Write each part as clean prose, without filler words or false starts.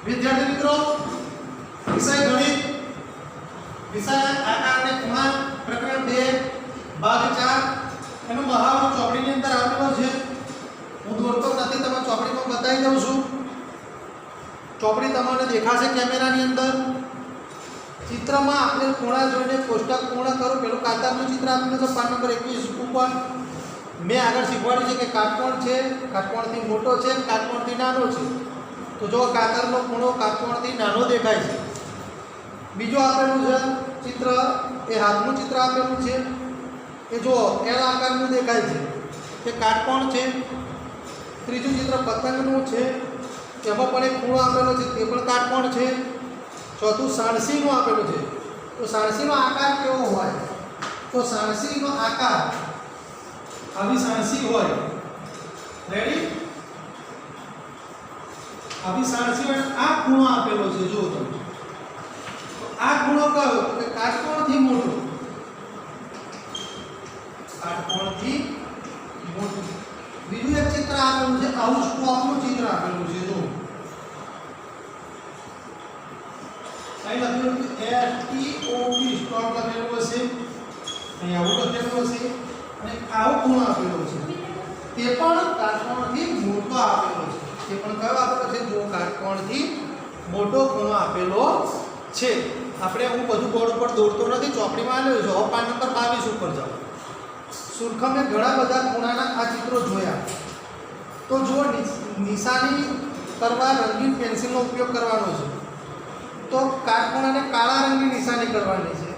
विद्यार्थी मित्रों विषय गणित विषय आकार ने ખૂણા પ્રકરણ 2 ભાગ 4 એનો મહાવરો ચોપડીની અંદર આપેલો છે। હું દોરતો નથી, તમે ચોપડીમાં બતાવી દઉં છું। ચોપડી તમને દેખાશે કેમેરાની અંદર। ચિત્રમાં આપણે ખૂણા જોઈને કોષ્ટક પૂર્ણ કરો। પેલું કાતરનું ચિત્ર આપેલું છે પાન નંબર 21 ઉપર। મેં આગળ શીખવાડ્યું છે કે કાટકોણ છે, કાટકોણથી મોટો છે, કાટકોણથી નાનો છે। तो जो कातरનો ખૂણો કાટકોણથી નાનો દેખાય છે। બીજો આપેલું છે ચિત્ર, એ હાથનું ચિત્ર આપેલું છે, એ જો એલ આકારનું દેખાય છે, તે કાટકોણ છે। ત્રીજું ચિત્ર પતંગનું છે, એમાં પણ એક ખૂણો આપેલો છે, તે પણ કાટકોણ છે। ચોથું સાણસીનું આપેલું છે। તો સાણસીનો આકાર કેવો હોય? તો સાણસીનો આકાર આવી સાણસી હોય। રેડી? अभी साणसी में आ ખૂણો આપેલો છે, જો તમે તો આ ખૂણો કયો? તો કે કાટકોણથી મોટો, કાટકોણથી મોટો। બીજું એક ચિત્ર આપેલું છે, આવું સ્ટોકનું ચિત્ર આપેલું છે, જો અહીં લખેલું છે STOP સ્ટોક લખેલું હશે, અહીં આવું લખેલું હશે, અને આવો ખૂણો આપેલો છે, તે પણ કાટકોણથી મોટો આપેલો છે। ये पण कयो आपेलो छे? जो काटकोणथी मोटो खूणो आपेलो छे। आपणे हूँ बधुं बोर्ड पर दौड़तो नथी, चौपड़ीमां आलेलो छे। હવે પાન નંબર 22 ઉપર જાઓ। સુરખમે ઘણા બધા ખૂણાના આ ચિત્રો જોયા। તો જો નિશાની કરવા રંગીન પેન્સિલનો ઉપયોગ કરવાનો છે, તો કાટકોણને કાળા રંગની નિશાની કરવાની છે।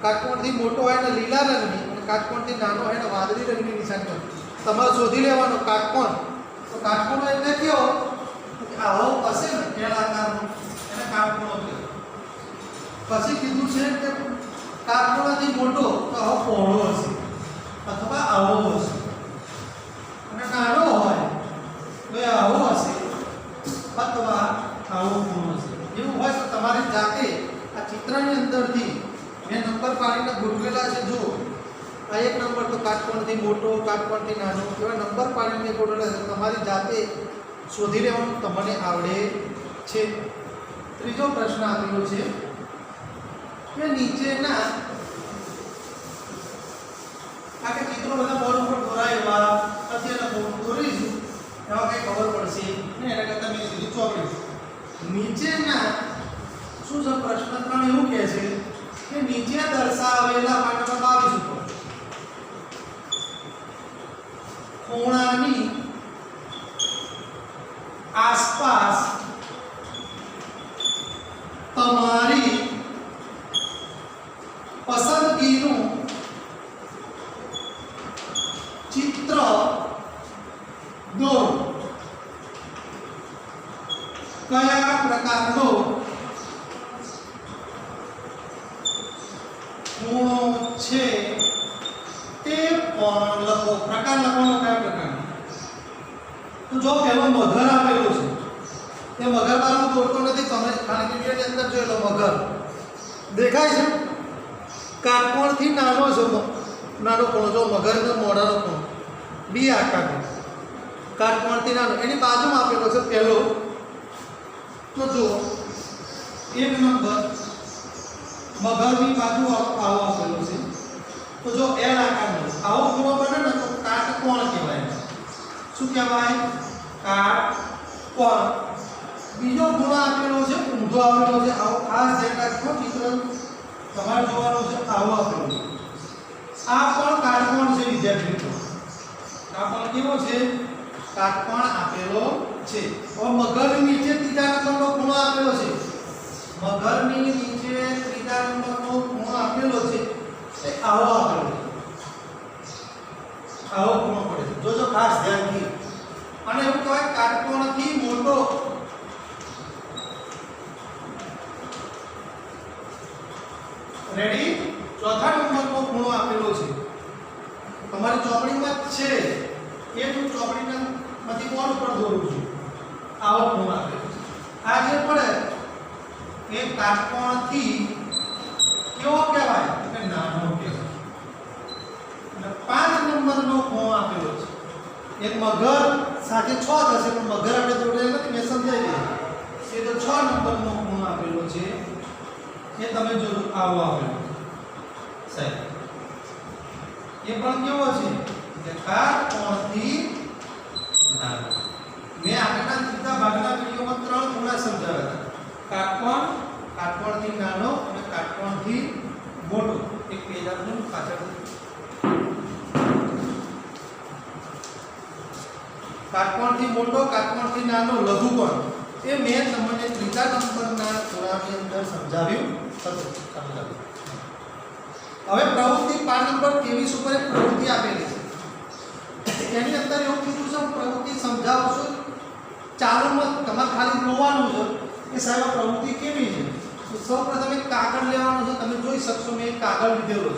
કાટકોણથી મોટો હોય ને લીલા રંગની, અને કાટકોણથી નાનો હોય ને વાદળી રંગની નિશાની કરવાની। તમારે શોધી લેવાનો કાટકોણ। तो काटकोण એટલે કેવો? આવો હશે ને એલ આકારનો, એને કાટકોણ કહેવાય। પછી કીધું છે કે કાટકોણથી મોટો તો આવો પહોળો હશે અથવા આવો હશે, અને નાનો હોય તો એ આવો હશે અથવા આવો ખૂણો હશે। એવું હોય તો તમારી જાતે આ ચિત્રની અંદરથી મેં નંબર પાડીને ગોઠવેલા છે। જો આ એક નંબર તો કાટકોણથી મોટો, કાટકોણથી નાનો, એવા નંબર પાડીને ગોઠવેલા છે। તમારી જાતે શોધી લેવાનું તમને આવડે છે। ત્રીજો પ્રશ્ન આપેલો છે કે નીચેના આ કે ચિત્રો બધા બોર્ડ ઉપર દોરાયેલા નથી, એને દોરીશું એમાં કંઈ ખબર પડશે ને, એના કરતાં મેં સીધી ચોપડી નીચેના શું છે? પ્રશ્ન 3 એવું કહે છે કે નીચે દર્શાવેલા પાન નંબર 22 ઉપર ખૂણાની આસપાસ તમારી પસંદગીનું ચિત્ર દોરો। કયા પ્રકારનો ખૂણો છે તે પણ લખો। પ્રકાર લખવાનો કયા પ્રકારનો? તો જો પહેલો મગર આપેલો છે, તે મગર બાજુ દોરતો નથી, તમે ખાલી વિડિયોની અંદર જોઈ લો। મગર દેખાય છે, કાટકોણથી નાનો છે, નાનો ખૂણો જો મગરનો મોઢાનો ખૂણો બી આકારનો, કાટકોણથી નાનો, એની બાજુમાં આપેલો છે પહેલો। તો જો એક નંબર મગરની બાજુ આવો આપેલો છે, तो जो एल आकारનો આવો ખૂણો બને ને તો કાટકોણ કહેવાય। શું કહેવાય? કાટકોણ। બીજો ખૂણો આપેલો છે ઊંધો આવેલો છે, આવો ખાસ ધ્યાન રાખજો, ચિત્ર તમારે જોવાનું છે, આવો આપેલો છે। આ પણ કાટકોણ છે વિદ્યાર્થી મિત્રો, આ પણ કેવો છે? કાટકોણ આપેલો છે। હવે મગરની નીચે ત્રીજા નંબરનો ખૂણો આપેલો છે, મગરની નીચે ત્રીજા નંબરનો ખૂણો આપેલો છે, આવો આપેલો છે, આવો ખૂણો પડે છે, જોજો ખાસ ધ્યાનથી। અને એવું કહેવાય કાટકોણથી મોટો। રેડી? ચોથા નંબરનો ખૂણો આપેલો છે, તમારી ચોપડીમાં છે, એ હું ચોપડીમાંથી બોર્ડ પર દોરું છું। આવો ખૂણો આપેલો છે। આ જે પડે એ કાટકોણથી કેવો કહેવાય? કે નાનો કહેવાય। અને 5 નંબરનો ખૂણો આપેલો છે, એક મગર સાથે 6 થશે, પણ મગર આપણે દોરેલ નથી, મેં સમજાવી દીધું। એ તો 6 આવો આવેલો સાહેબ એ પણ કેવો છે કે કાટકોણથી નાનો મેં આગળના સીધા ભાગના વિડિયોમાં 3 ખૂણા સમજાવ્યા હતા કાટકોણથી નાનો અને કાટકોણથી મોટો એક પેજ આપનું પાછળ કાટકોણથી મોટો કાટકોણથી નાનો લઘુકોણ એ મેં તમને ત્રીજા નંબરના ખૂણાની અંદર સમજાવ્યું હતું હવે પ્રવૃત્તિ પાન નંબર 23 ઉપર એક પ્રવૃત્તિ આપેલી છે એની અંદર એવું કીધું છે પ્રવૃત્તિ સમજાવું છું ચાલુમાં તમારે ખાલી જોવાનું છે કે સાહેબ આ પ્રવૃત્તિ કેવી છે તો સૌપ્રથમ એક કાગળ લેવાનો છે તમે જોઈ શકશો મેં એક કાગળ લીધેલો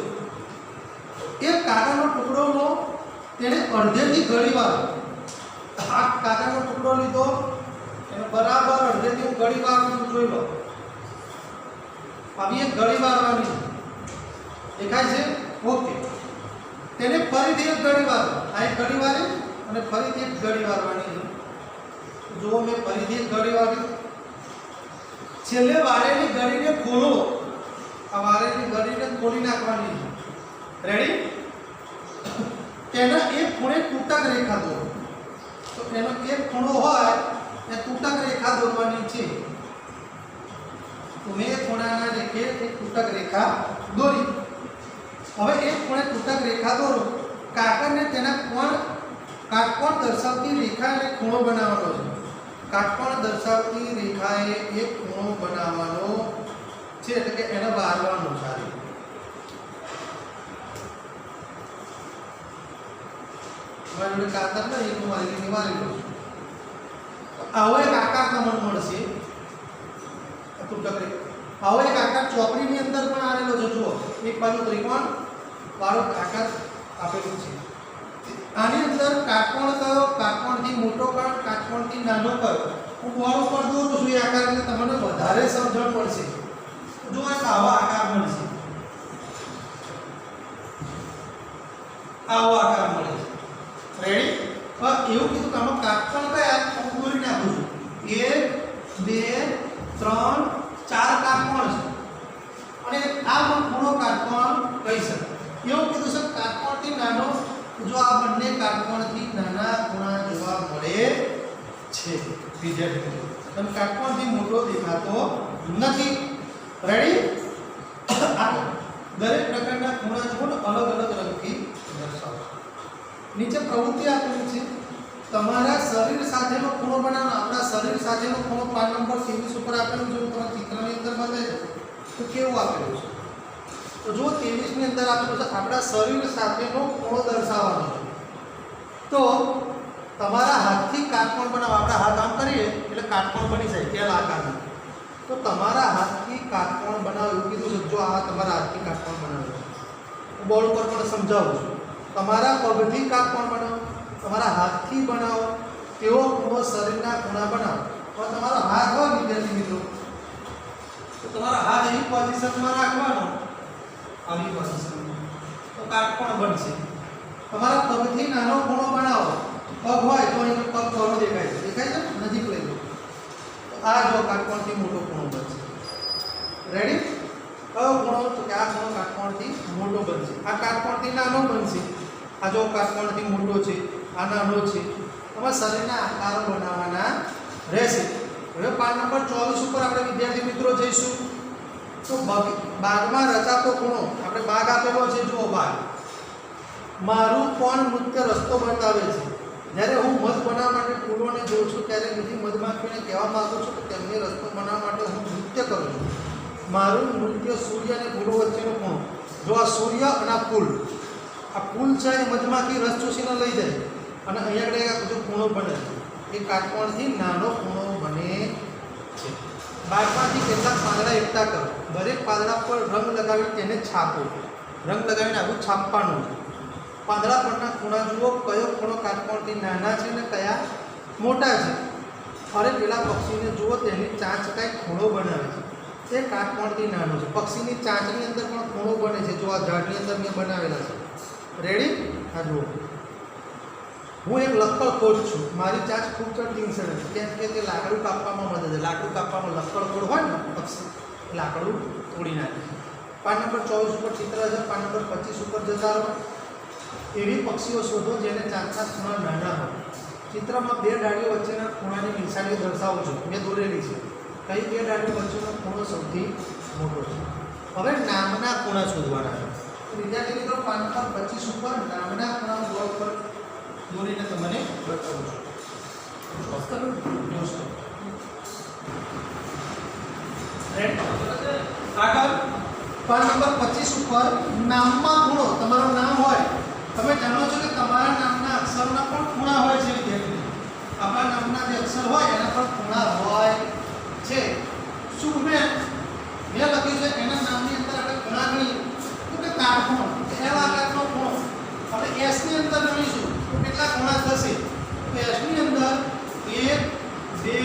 છે એ કાગળનો ટુકડો લો તેને અડધેથી ઘડી વાર આ કાગળનો ટુકડો લીધો એને બરાબર અડધેથી હું ઘડી વારવાનું જોઈ લો આવી એક ઘડી વારવાની દેખાય છે ઓકે તેને ફરીથી એક ઘડી વાર આ એક ઘડી વારી અને ફરીથી એક ઘડી વારવાની છે જો મેં ફરીથી એક ઘડી વારી છેલ્લે વારેલી ઘડીને ખોલો આ વારેલી ઘડીને ખોલી નાખવાની છે રેડી તેના એક ખૂણે તૂટક રેખા દોરો તો એનો એક ખૂણો હોય એ તૂટક રેખા દોરવાની છે તો મેં ખૂણાના રેખે એક તૂટક રેખા દોરી હવે એક ખૂણે તૂટક રેખા દોરો કાગળને તેના કાટકોણ દર્શાવતી રેખાને ખૂણો બનાવવાનો છે કાટકોણ દર્શાવતી રેખાએ એક ખૂણો બનાવવાનો છે એટલે કે એને વારવાનો છે મારી જોડે કાતર નહીં હું મારી વારી લઉં આવો એક આકાર તમને મળશે તૂટક રેખા આવો એક આકાર ચોકડીની અંદર પણ આવેલો છે જુઓ એક બાજુ ત્રિકોણ વાળો આકાર આપેલું છે આની અંદર કાટકોણ કયો કાટકોણથી મોટો કયો કાટકોણથી નાનો કયો હું બોર્ડ ઉપર દોરું છું એ આકાર એટલે તમને વધારે સમજણ પડશે જો એક આવો આકાર મળશે આવો આકાર મળે છે રેડી પણ એવું કીધું કે આમાં કાટકોણ કયા હું દોરી નાખું છું 1 2 3 4 કાટકોણ છે અને આ ખૂણો કાટકોણ કહી શકાય એવું કીધું છે કાટકોણથી નાનો જો આ બંને કાટકોણથી નાના ખૂણા જોવા મળે છે વિદ્યાર્થી મિત્રો કાટકોણથી મોટો દેખાતો નથી રેડી દરેક પ્રકારના ખૂણા જો અલગ અલગ રંગથી દર્શાવો નીચે પ્રવૃત્તિ આપેલી છે તમારા શરીર સાથેનો ખૂણો બનાવો આપણા શરીર સાથેનો ખૂણો પાન નંબર 23 ઉપર આપેલું છે તમારા ચિત્રની અંદર બતાવી તો કેવું આપેલું છે તો જો 23 ની અંદર આપેલું છે આપણા શરીર સાથેનો ખૂણો દર્શાવવાનો છે તો તમારા હાથથી કાટકોણ બનાવો આપણા હાથ આમ કરીએ એટલે કાટકોણ બની જાય તેલ આકારનું તો તમારા હાથથી કાટકોણ બનાવો એવું કીધું છે જો આ તમારા હાથથી કાટકોણ બનાવો હું બોર્ડ ઉપર પણ સમજાવું છું તમારા પગથી કાટકોણ બનાવો તમારા હાથથી બનાવો તેવો ખૂણો શરીરના ખૂણા બનાવો તો તમારો હાથ હોય વિદ્યાર્થી મિત્રો તો તમારા હાથ એવી પોઝિશનમાં રાખવાનો આવી પોઝિશનમાં તો કાટકોણ બનશે તમારા પગથી નાનો ખૂણો બનાવો પગ હોય તો એનો પગ થોડો દેખાય છે નજીક લઈ લો તો આ જો કાટકોણથી મોટો ખૂણો બનશે રેડી કયો ખૂણો તો કે આ ખૂણો કાટકોણથી મોટો બનશે આ કાટકોણથી નાનો બનશે આ જો કાટકોણથી મોટો છે આ નાનો છે તમારા શરીરના આકારો બનાવવાના રહેશે હવે પાન નંબર 24 ઉપર આપણે વિદ્યાર્થી મિત્રો જઈશું તો બાગમાં રચાતો ખૂણો આપણે બાગ આપેલો છે જુઓ બાગ મારું કોણ નૃત્ય રસ્તો બતાવે છે જ્યારે હું મધ બનાવવા માટે ફૂલોને જોઉં છું ત્યારે બીજી મધમાખીઓને કહેવા માંગુ છું કે તેમને રસ્તો બનાવવા માટે હું નૃત્ય કરું છું મારું નૃત્ય સૂર્ય અને ફૂલો વચ્ચેનો ખૂણો જો આ સૂર્ય અને આ ફૂલ છે એ મધમાખી રસ ચૂસીને લઈ જાય અને અહીંયા આગળ જો ખૂણો બને એ કાટકોણથી નાનો ખૂણો બને છે બાગમાંથી કેટલાક પાંદડા એકઠા કરો દરેક પાંદડા પર રંગ લગાવી તેને છાપો રંગ લગાવીને આવું છાપવાનું છે પાંદડા પરના ખૂણા જુઓ કયો ખૂણો કાટકોણથી નાના છે અને કયા મોટા છે અરે પેલા પક્ષીને જુઓ તેની ચાંચ કાંઈ ખૂણો બનાવે છે તે કાટકોણથી નાનો છે પક્ષીની ચાંચની અંદર પણ ખૂણો બને છે જો આ ઝાડની અંદર મેં બનાવેલા છે રેડી હા જુઓ હું એક લક્કડખોદ છું મારી ચાંચ ખૂબ ચડતી છે કેમ કે તે લાકડું કાપવામાં મદદ છે લાકડું કાપવામાં લક્કડખોદ હોય ને પક્ષી લાકડું તોડી નાખે पान नंबर 24 पर चित्र है, पान नंबर 25 पर जता रहो। एवी पक्षीओ शोधो जेने चांचना खूणा नाना हो। चित्र में बे डाळीओ वच्चेना खूणानी निशानी दर्शावो छो। मैं दोरेली छे कई बे डाळीओ वच्चेनो खूणो सौथी मोटो छे। हवे नामना खूणा शोधवाना छे। तो विद्यार्थी मित्रों पान नंबर 25 पर नामना खूणा बोर्ड पर દોરીને તમને બતાવું છું। આગળ પાન નંબર 25 ઉપર નામમાં ખૂણો તમારું નામ હોય, તમે જાણો છો કે તમારા નામના અક્ષરના પણ ખૂણા હોય છે વિદ્યાર્થી। આપણા નામના જે અક્ષર હોય એના પર ખૂણા હોય છે। શું મેં લખ્યું છે એના નામની અંદર આપણે ખૂણા ગણીએ તો કે કાટખૂણો, એલ આકારનો ખૂણો। આપણે એસ ની અંદર ગણીશું तो કેટલા ખૂણા થશે? તો એસ ની અંદર 1 2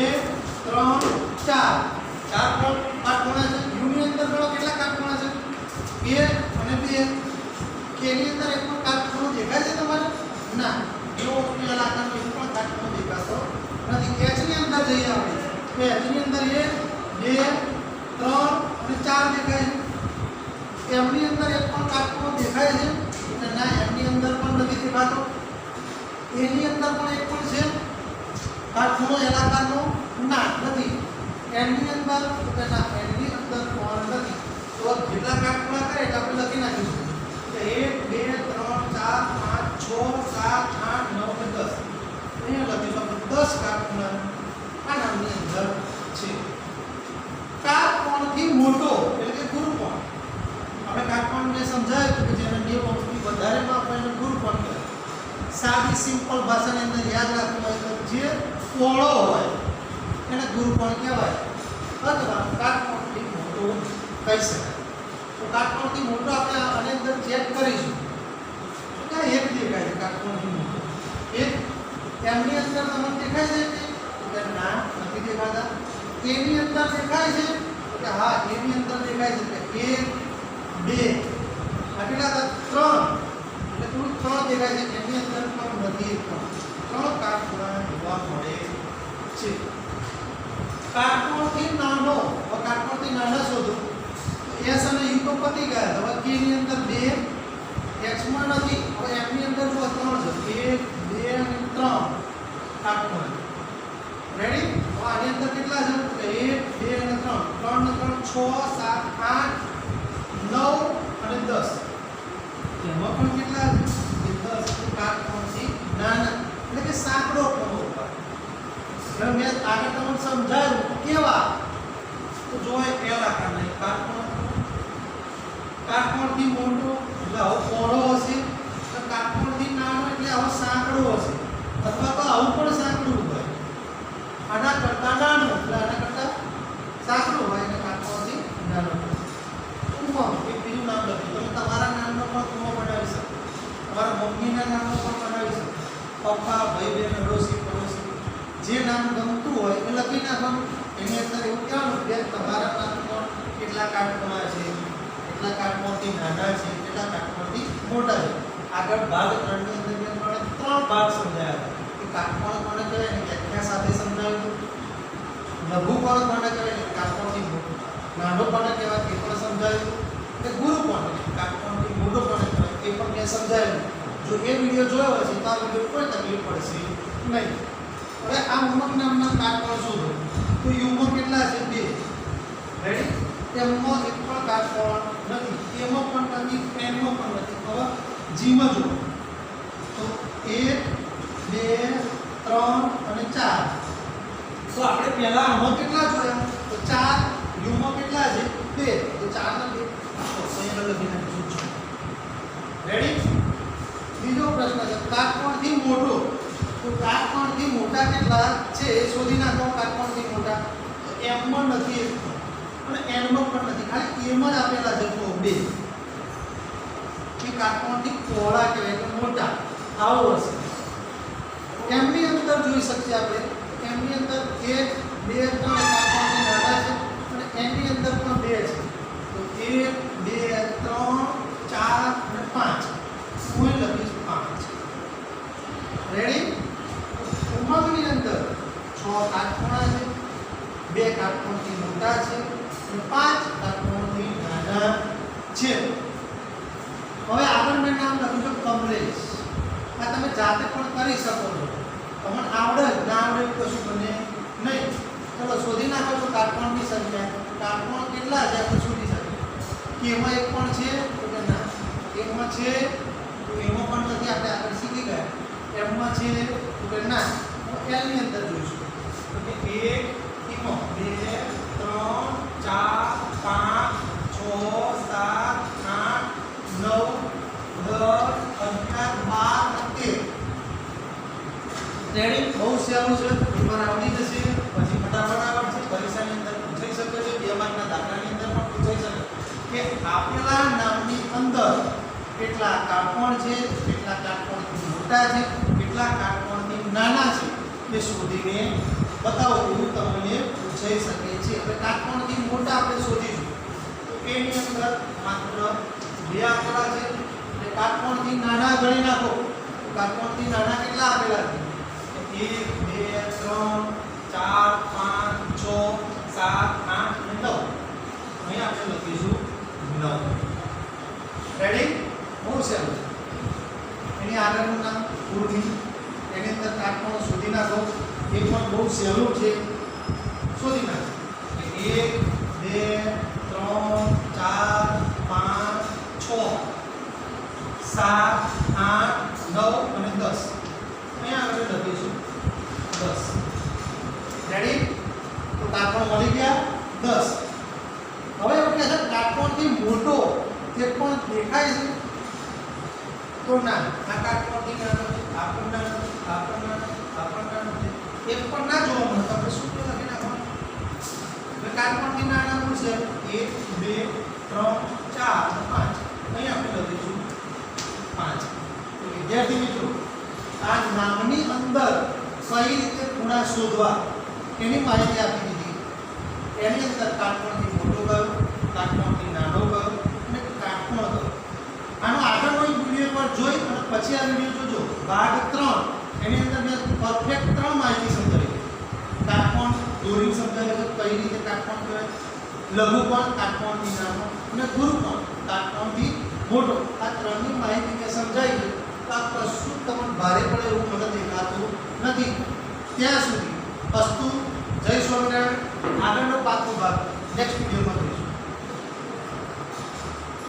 3 4 ચાર કાટખૂણા છે। યુ ની અંદર ગણો કેટલા કાટખૂણા છે? 1 અને 2। કે ની અંદર એક પણ કાટખૂણો દેખાય છે તમારે? ના, એવો પેલા આકારનો એક પણ કાટખૂણો દેખાતો નથી। એચ ની અંદર જઈએ આપણે તો એચ ની અંદર 1 2 3 અને 4 દેખાય છે। એમ ની અંદર એક પણ કાટખૂણો દેખાય છે? ના, એમ ની અંદર પણ નથી દેખાતો। ए ની અંદર પણ એક પણ છે કાટખૂણો એલ આકારનો? ના, નથી। એન ની અંદર તો ના, એન ની અંદર પણ નથી। તો જેટલા કાટખૂણા કરે એટલે આપણે લખી નાખીશું કે 1 2 3 4 5 6 7 8 9 અને 10 અહીંયા લખીશું આપણે 10 કાટખૂણા આ નામની અંદર છે। કાટકોણથી મોટો એટલે કે ગુરુકોણ। આપણે કાટકોણ મેં સમજાવ્યું કે જેને 2 અંશથી વધારેમાં આપણે એને ગુરુકોણ કહેવાય। सादी सिंपल भाषा ने अंदर याद रखना है तो जे पोळो होय એને ગુરુકોણ કહેવાય અથવા કાટકોણથી મોટો કહી શકાય। તો કાટકોણથી મોટો આપણે આની અંદર ચેક કરીશું કે એક દેખાય છે કાટકોણથી મોટો એક। એમની અંદર તમને દેખાય છે કે ના, નથી દેખાતા। એ ની અંદર દેખાય છે કે હા, એ ની અંદર દેખાય છે કે 1 2 આટલા 3 એટલે થોડું 3 દેખાય છે। એની અંદર પણ નથી 3 કાટખૂણા જોવા મળે છે। કાટકોણથી નાનો, કાટકોણથી નાના શોધો તો એસ અને યુ તો પતી ગયા। હવે કે ની અંદર 2 એક્સ માં નથી। હવે એમ ની અંદર જો 3 છે 1 2 અને 3 કાટખૂણા। રેડી? તો આની અંદર કેટલા છે? 1 2 અને 3 3 ને 3 6 7 8 9 અને 10 એમાં પણ કેટલા? 10 કાટકોણથી નાના એટલે કે સાંકડો ખૂણો ઉપર। એટલે મેં આગળ તમને સમજાવ્યું કેવા તો જો એ એલ આકારના કાટકોણ, કાટકોણથી મોટો એટલે આવો પહોળો હશે, તો કાટકોણથી નાનો એટલે આવો સાંકડો હશે અથવા તો આવું પણ સાંકડું હોય। આના કરતા નાનો એટલે આના કરતા સાંકડું હોય એટલે કાટકોણથી નાનો। એક બીજું નામ લખ્યું, તમે તમારા નામનો પણ ખૂણો બનાવી શકો, તમારા મમ્મીના નામનો પણ બનાવી શકો, પપ્પા ભાઈ બહેન અડોશી પડોશી જે નામ ગમતું હોય એ લખી નાખવાનું। એની અંદર એવું કહેવાનું કે તમારા નામમાં કેટલા કાટખૂણા છે, કેટલા કાટકોણથી નાના છે, કેટલા કાટકોણથી મોટા છે। આગળ ભાગ 3 ની અંદર મેં તમને 3 ભાગ સમજાવ્યા કે કાટકોણ કોને કહેવાય એની વ્યાખ્યા સાથે સમજાવ્યું, લઘુકોણ કોને કહેવાય એટલે કાટકોણથી મોટો, નાનો કોને કહેવાય એ પણ સમજાવ્યું, કે ગુરુકોણ કાટકોણથી મોટો કોને કહેવાય એ પણ મેં સમજાવ્યું। જો એ વિડિયો જોયો હશે તો આ વિડિયો કોઈ તકલીફ પડશે નહીં। હવે આ ઉમંગ નામના કાટકોણ શોધો તો યુમાં કેટલા છે? 2। રેડી? એમાં એક પણ કાટકોણ નથી, એમાં પણ નથી, એમાં પણ નથી। હવે જીમાં જો તો 1 2 3 અને 4 તો આપણે પહેલા આમાં કેટલા જોયા? તો 4। યુમાં કેટલા છે? 2। તો 4 ને 2 તો અહીંયા લખી નાખીશું। રેડી? બીજો પ્રશ્ન છે કાટકોણથી મોટો। તો કાટકોણથી મોટા કેટલા છે એ શોધી નાખો। કાટકોણથી મોટા તો એમ માં નથી અને એન માં પણ નથી, ખાલી એમ જ આપેલા છે તો 2 કે કાટકોણથી પહોળા કહેવાય એટલે મોટા આવો હશે। એમની અંદર જોઈ શકીએ આપણે, એમની અંદર 1 2 3 કાટકોણથી નાના છે અને એની અંદર પણ 2 છે। તો 1 2 3 4 અને 5 હું લખીશ 5। રેડી? ઉમંગની અંદર 6 કાટખૂણા છે, 2 કાટકોણથી મોટા છે અને 5 કાટકોણથી નાના છે. હવે આગળ મેં નામ લખ્યું છે કમલેશ. આ તમે જાતે પણ કરી શકો છો. તમને આવડે ના આવડે કશું બને નહીં. ચલો શોધી નાખો છો કાટકોણની સંખ્યા. કાટકોણ કેટલા છે આપણે શોધી શકીએ. કે એમાં એક પણ છે તો કે ના, એકમાં છે તો એમાં પણ નથી, આપણે આગળ શીખી ગયા. એમમાં છે તો કે ના, એલ ની અંદર જોઈશું તો કે 1 એમાં 2 3 4 5 6 7 8 9 10 11 12 13. રેડી? બહુ સહેલું છે, પેપર આવડી જશે પછી ફટાફટ આવડશે. પરીક્ષાની અંદર પૂછાઈ શકે છે, 2 માર્કના દાખલાની અંદર પણ પૂછાઈ શકે કે આપેલા નામની અંદર કેટલા કાટકોણ છે, કેટલા કાટકોણથી મોટા છે, કેટલા કાટકોણથી નાના છે એ શોધીને બતાવો. એવું તમને પૂછાઈ શકે છે. એટલે કાટકોણથી મોટા આપણે શોધીશું તો એની અંદર માત્ર 2 આંકડા છે. એટલે કાટકોણથી નાના ગણી નાખો. કાટકોણથી નાના કેટલા આપેલા છે? 1 2 3 4 5 6 7 8 9. અહીં આપણે લખીશું 9. રેડી? બહુ સહેલું છે. એની આગળનું નામ પૂર્વી. એની અંદર કાટકોણ શોધી નાખો. એ પણ બહુ સહેલું છે, શોધી નાખો. 1 2 3 4 5 6 7 8 9 અને 10. અહીંયા આગળ લખીશું 10. રેડી? તો કાટકોણ મળી ગયા 10. હવે એવું કહે છે કાટકોણથી મોટો જે પણ દેખાય છે તો ના, આ કાટકોણથી નાનો છે, આ પણ નાનો છે, આ પણ નાનો છે, આ પણ નાનો છે. એક પણ ના જોવા મળે તો આપણે શું લખી નાખવાનું? એટલે કાટકોણથી નાનાનું છે 1 2 3 4 5. અહીં આપણે લખીશું 5. તો વિદ્યાર્થી મિત્રો, આ નામની અંદર કઈ રીતે ખૂણા શોધવા એની માહિતી આપી દીધી. એની અંદર કાટકોણથી મોટો કયો, કાટકોણથી નાનો કયો અને કાટકોણ કયો. આનો આગળનો એક વિડીયો પર જોઈ અને પછી આ વિડીયો જોજો. ભાગ 3 એની અંદર મેં પરફેક્ટ 3 માહિતી સમજાવી. કાટકોણ દોરી સમજાવી કે કઈ રીતે કાટકોણ કહેવાય, લઘુકોણ કાટકોણથી નાનો અને ગુરુકોણ કાટકોણથી મોટો. આ 3ની માહિતી મેં સમજાવી છે. આ કશું તમને ભારે પડે એવું મને દેખાતું નથી. ત્યાં સુધી અસ્તુ. જય સ્વામિનારાયણ. આગળનો 5મો ભાગ નેક્સ્ટ વિડીયોમાં